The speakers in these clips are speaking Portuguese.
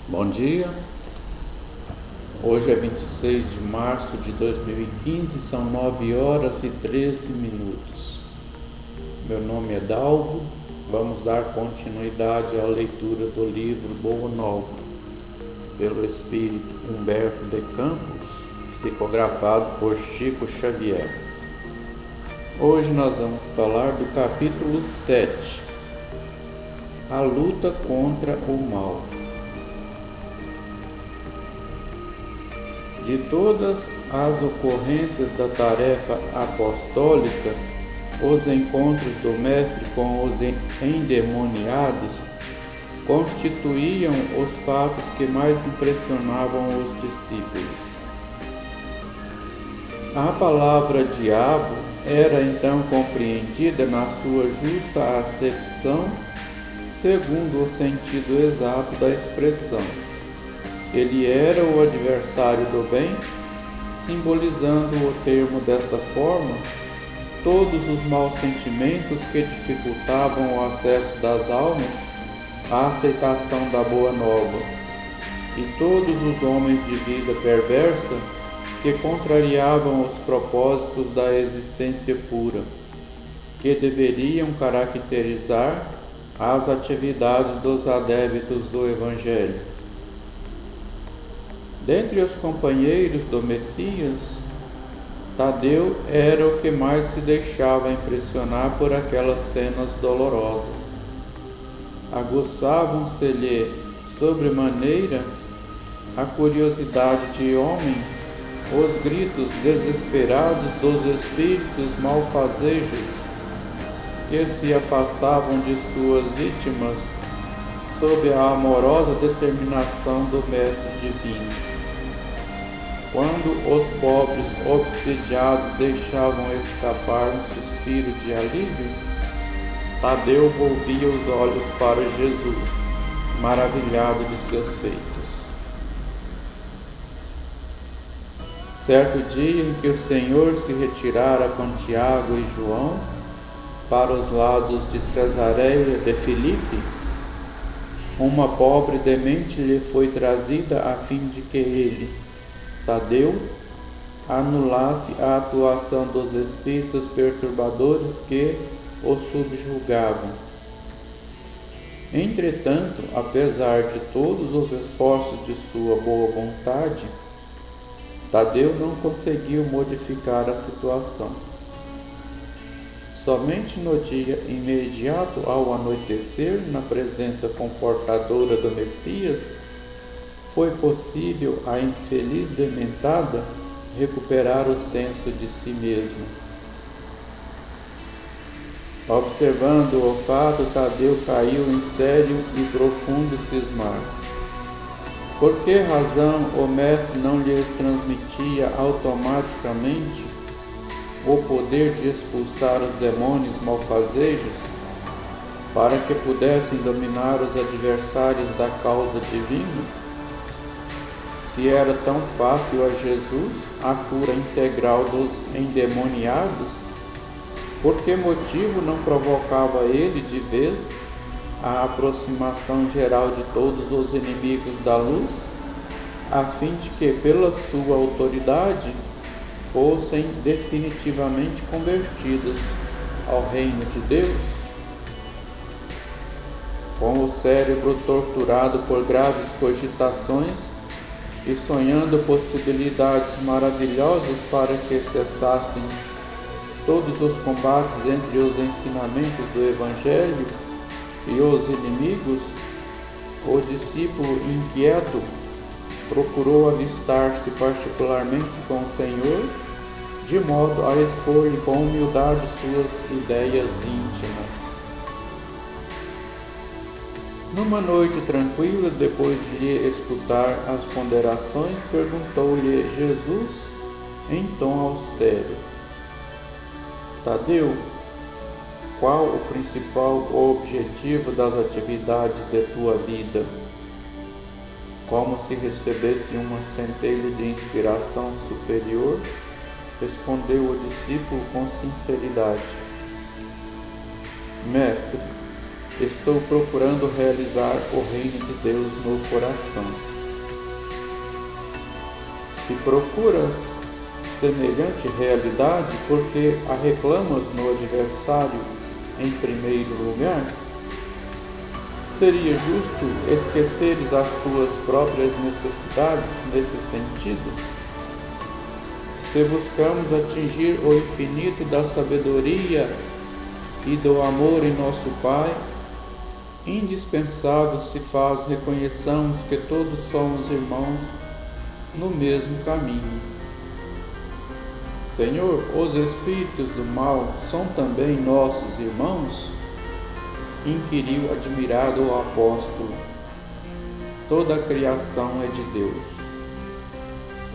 Bom dia, hoje é 26 de março de 2015, são 9 horas e 13 minutos. Meu nome é Dalvo, vamos dar continuidade à leitura do livro Boa Nova, pelo Espírito Humberto de Campos, psicografado por Chico Xavier. Hoje nós vamos falar do capítulo 7, a luta contra o mal. De todas as ocorrências da tarefa apostólica, os encontros do Mestre com os endemoniados constituíam os fatos que mais impressionavam os discípulos. A palavra diabo era então compreendida na sua justa acepção, segundo o sentido exato da expressão. Ele era o adversário do bem, simbolizando o termo desta forma todos os maus sentimentos que dificultavam o acesso das almas à aceitação da boa nova, e todos os homens de vida perversa que contrariavam os propósitos da existência pura, que deveriam caracterizar as atividades dos adeptos do Evangelho. Dentre os companheiros do Messias, Tadeu era o que mais se deixava impressionar por aquelas cenas dolorosas. Aguçavam-se-lhe sobremaneira a curiosidade de homem, os gritos desesperados dos espíritos malfazejos que se afastavam de suas vítimas sob a amorosa determinação do Mestre Divino. Quando os pobres obsidiados deixavam escapar um suspiro de alívio, Tadeu volvia os olhos para Jesus, maravilhado de seus feitos. Certo dia em que o Senhor se retirara com Tiago e João para os lados de Cesareia de Filipe, uma pobre demente lhe foi trazida a fim de que ele, Tadeu, anulasse a atuação dos espíritos perturbadores que o subjugavam. Entretanto, apesar de todos os esforços de sua boa vontade, Tadeu não conseguiu modificar a situação. Somente no dia imediato ao anoitecer, na presença confortadora do Messias, foi possível à infeliz dementada recuperar o senso de si mesma. Observando o fato, Tadeu caiu em sério e profundo cismar. Por que razão o Mestre não lhes transmitia automaticamente o poder de expulsar os demônios malfazejos, para que pudessem dominar os adversários da causa divina? Se era tão fácil a Jesus a cura integral dos endemoniados, por que motivo não provocava ele de vez a aproximação geral de todos os inimigos da luz, a fim de que, pela sua autoridade, fossem definitivamente convertidos ao reino de Deus? Com o cérebro torturado por graves cogitações e sonhando possibilidades maravilhosas para que cessassem todos os combates entre os ensinamentos do Evangelho e os inimigos, o discípulo inquieto procurou avistar-se particularmente com o Senhor, de modo a expor-lhe com humildade suas ideias íntimas. Numa noite tranquila, depois de lhe escutar as ponderações, perguntou-lhe Jesus em tom austero: Tadeu, qual o principal objetivo das atividades de tua vida? Como se recebesse uma centelha de inspiração superior, respondeu o discípulo com sinceridade: Mestre, estou procurando realizar o reino de Deus no coração. Se procuras semelhante realidade, porque a reclamas no adversário em primeiro lugar, seria justo esqueceres as tuas próprias necessidades nesse sentido? Se buscamos atingir o infinito da sabedoria e do amor em nosso Pai, indispensável se faz reconheçamos que todos somos irmãos no mesmo caminho. Senhor, os espíritos do mal são também nossos irmãos? Inquiriu admirado o apóstolo. Toda a criação é de Deus.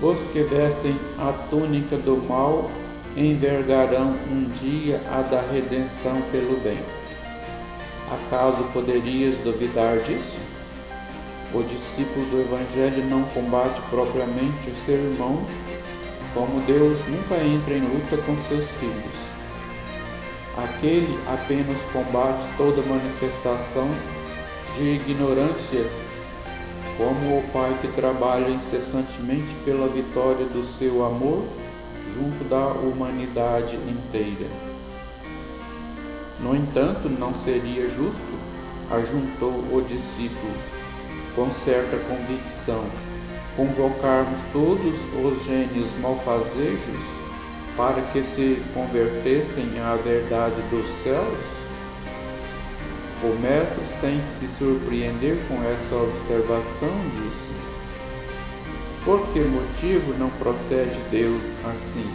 Os que vestem a túnica do mal envergarão um dia a da redenção pelo bem. Acaso poderias duvidar disso? O discípulo do Evangelho não combate propriamente o seu irmão, como Deus nunca entra em luta com seus filhos. Aquele apenas combate toda manifestação de ignorância, como o Pai que trabalha incessantemente pela vitória do seu amor junto da humanidade inteira. No entanto, não seria justo, ajuntou o discípulo, com certa convicção, convocarmos todos os gênios malfazejos para que se convertessem à verdade dos céus? O mestre, sem se surpreender com essa observação, disse: por que motivo não procede Deus assim?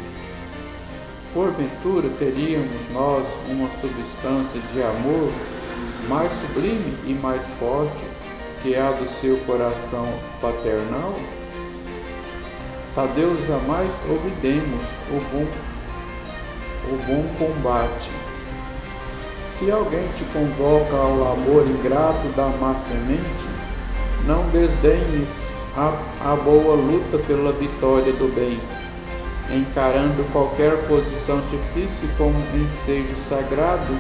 Porventura teríamos nós uma substância de amor mais sublime e mais forte que a do seu coração paternal? Tadeu, jamais olvidemos o bom combate. Se alguém te convoca ao amor ingrato da má semente, não desdenhes a boa luta pela vitória do bem, encarando qualquer posição difícil como ensejo sagrado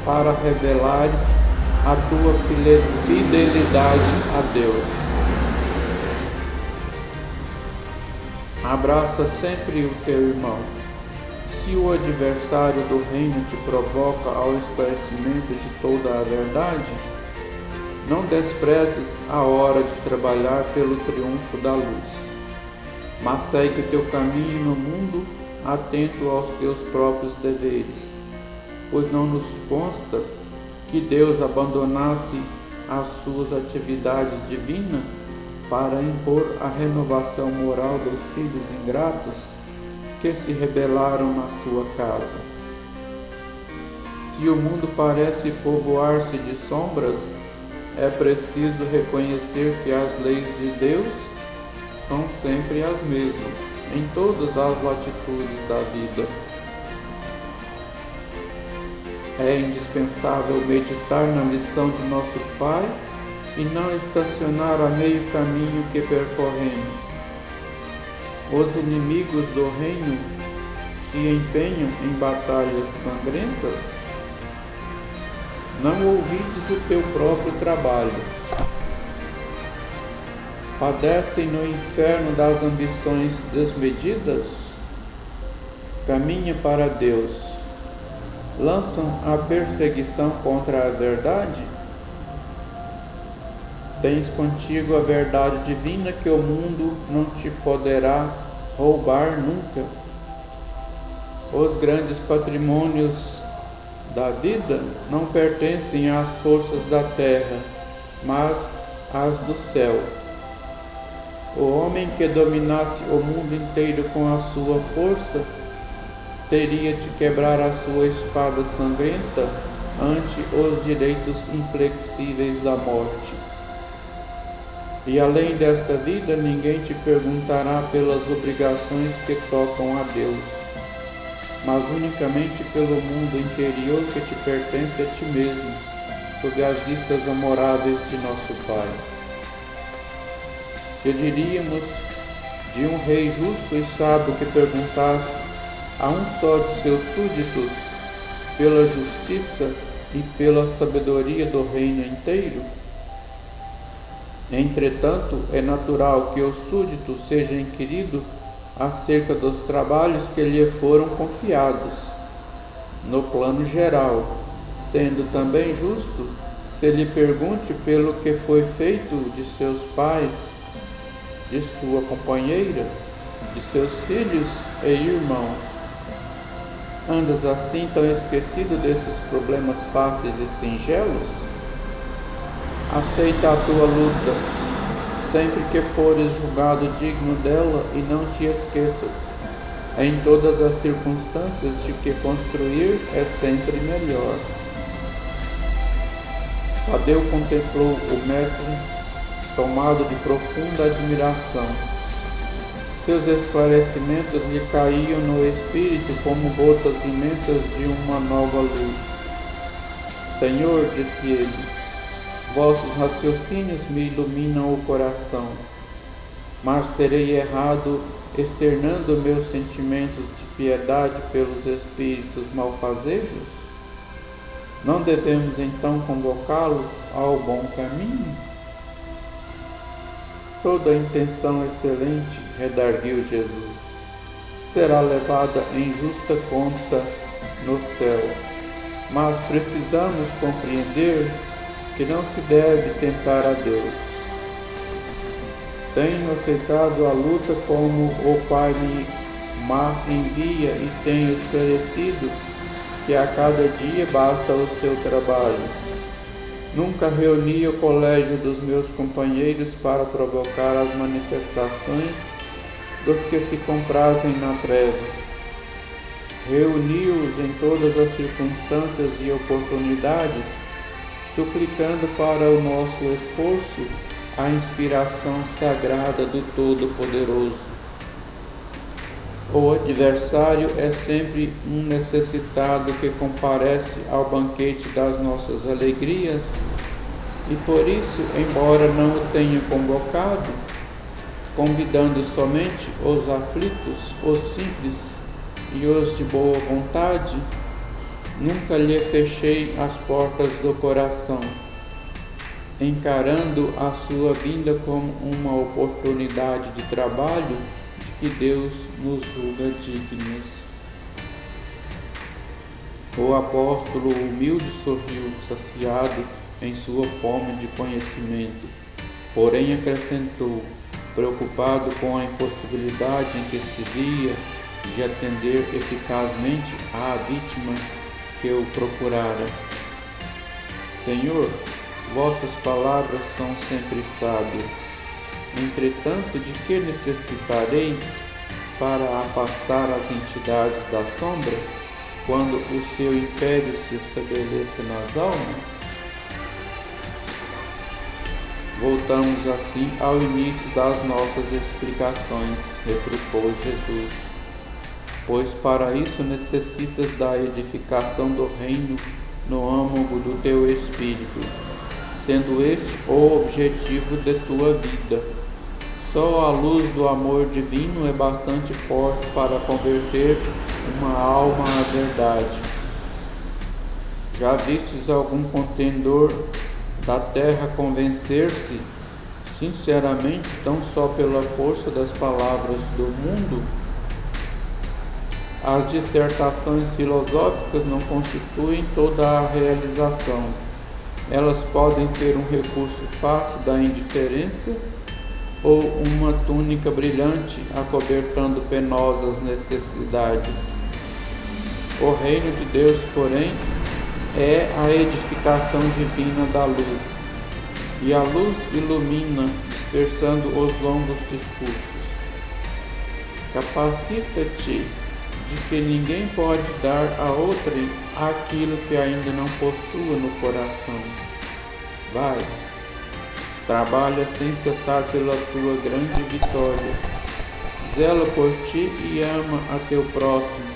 para revelares a tua fidelidade a Deus. Abraça sempre o teu irmão. Se o adversário do reino te provoca ao esclarecimento de toda a verdade, não desprezes a hora de trabalhar pelo triunfo da luz, mas segue o teu caminho no mundo atento aos teus próprios deveres, pois não nos consta que Deus abandonasse as suas atividades divinas para impor a renovação moral dos filhos ingratos que se rebelaram na sua casa. Se o mundo parece povoar-se de sombras, é preciso reconhecer que as leis de Deus são sempre as mesmas, em todas as latitudes da vida. É indispensável meditar na lição de nosso Pai e não estacionar a meio caminho que percorremos. Os inimigos do reino se empenham em batalhas sangrentas? Não ouvides o teu próprio trabalho. Padecem no inferno das ambições desmedidas? Caminha para Deus. Lançam a perseguição contra a verdade? Tens contigo a verdade divina que o mundo não te poderá roubar nunca. Os grandes patrimônios da vida não pertencem às forças da terra, mas às do céu. O homem que dominasse o mundo inteiro com a sua força teria de quebrar a sua espada sangrenta ante os direitos inflexíveis da morte. E além desta vida, ninguém te perguntará pelas obrigações que tocam a Deus, mas unicamente pelo mundo interior que te pertence a ti mesmo, sob as vistas amoráveis de nosso Pai. Que diríamos de um rei justo e sábio que perguntasse a um só de seus súditos pela justiça e pela sabedoria do reino inteiro? Entretanto, é natural que o súdito seja inquirido acerca dos trabalhos que lhe foram confiados, no plano geral, sendo também justo se lhe pergunte pelo que foi feito de seus pais, de sua companheira, de seus filhos e irmãos. Andas assim tão esquecido desses problemas fáceis e singelos? Aceita a tua luta, sempre que fores julgado digno dela, e não te esqueças, em todas as circunstâncias, de que construir é sempre melhor. Tadeu contemplou o mestre tomado de profunda admiração. Seus esclarecimentos lhe caíam no espírito como gotas imensas de uma nova luz. Senhor, disse ele, vossos raciocínios me iluminam o coração, mas terei errado externando meus sentimentos de piedade pelos espíritos malfazejos? Não devemos então convocá-los ao bom caminho? Toda intenção excelente, redarguiu Jesus, será levada em justa conta no céu, mas precisamos compreender que não se deve tentar a Deus. Tenho aceitado a luta como o Pai me envia e tenho esclarecido que a cada dia basta o seu trabalho. Nunca reuni o colégio dos meus companheiros para provocar as manifestações dos que se comprazem na treva. Reuni-os em todas as circunstâncias e oportunidades, suplicando para o nosso esforço a inspiração sagrada do Todo-Poderoso. O adversário é sempre um necessitado que comparece ao banquete das nossas alegrias, e por isso, embora não o tenha convocado, convidando somente os aflitos, os simples e os de boa vontade, nunca lhe fechei as portas do coração, encarando a sua vinda como uma oportunidade de trabalho que Deus nos julga dignos. O apóstolo humilde sorriu, saciado em sua fome de conhecimento, porém acrescentou, preocupado com a impossibilidade em que se via de atender eficazmente à vítima que o procurara. Senhor, vossas palavras são sempre sábias. Entretanto, de que necessitarei para afastar as entidades da sombra, quando o seu império se estabeleça nas almas? Voltamos assim ao início das nossas explicações, retrucou Jesus, pois para isso necessitas da edificação do reino no âmago do teu espírito, sendo este o objetivo de tua vida. Só a luz do amor divino é bastante forte para converter uma alma à verdade. Já vistes algum contendor da terra convencer-se sinceramente tão só pela força das palavras do mundo? As dissertações filosóficas não constituem toda a realização. Elas podem ser um recurso fácil da indiferença ou uma túnica brilhante acobertando penosas necessidades. O reino de Deus, porém, é a edificação divina da luz, e a luz ilumina, dispersando os longos discursos. Capacita-te de que ninguém pode dar a outrem aquilo que ainda não possua no coração. Vai, trabalha sem cessar pela tua grande vitória. Zela por ti e ama a teu próximo,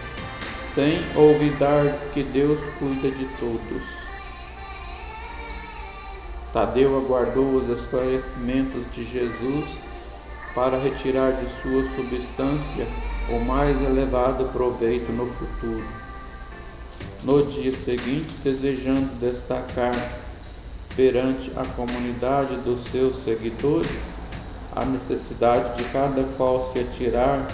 sem olvidares que Deus cuida de todos. Tadeu aguardou os esclarecimentos de Jesus para retirar de sua substância o mais elevado proveito no futuro. no dia seguinte, desejando destacar perante a comunidade dos seus seguidores a necessidade de cada qual se atirar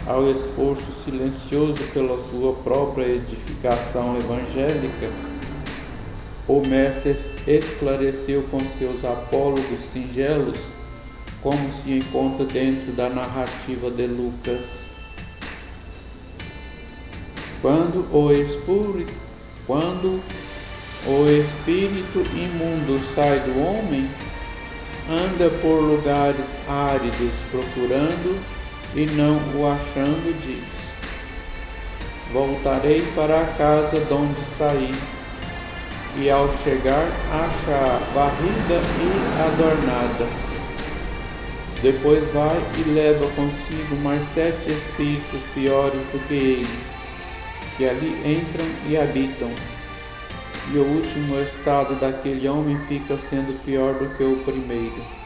ao esforço silencioso pela sua própria edificação evangélica, o mestre esclareceu com seus apólogos singelos, como se encontra dentro da narrativa de Lucas. Quando o espírito imundo sai do homem, anda por lugares áridos procurando e não o achando, diz: voltarei para a casa donde saí, e ao chegar acha varrida e adornada. Depois vai e leva consigo mais 7 espíritos piores do que ele, que ali entram e habitam, e o último estado daquele homem fica sendo pior do que o primeiro.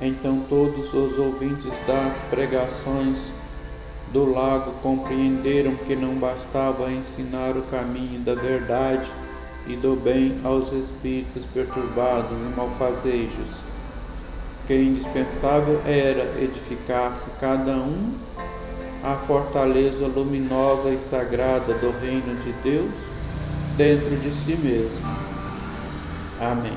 Então todos os ouvintes das pregações do lago compreenderam que não bastava ensinar o caminho da verdade e do bem aos espíritos perturbados e malfazejos, que indispensável era edificar-se cada um a fortaleza luminosa e sagrada do reino de Deus dentro de si mesmo. Amém.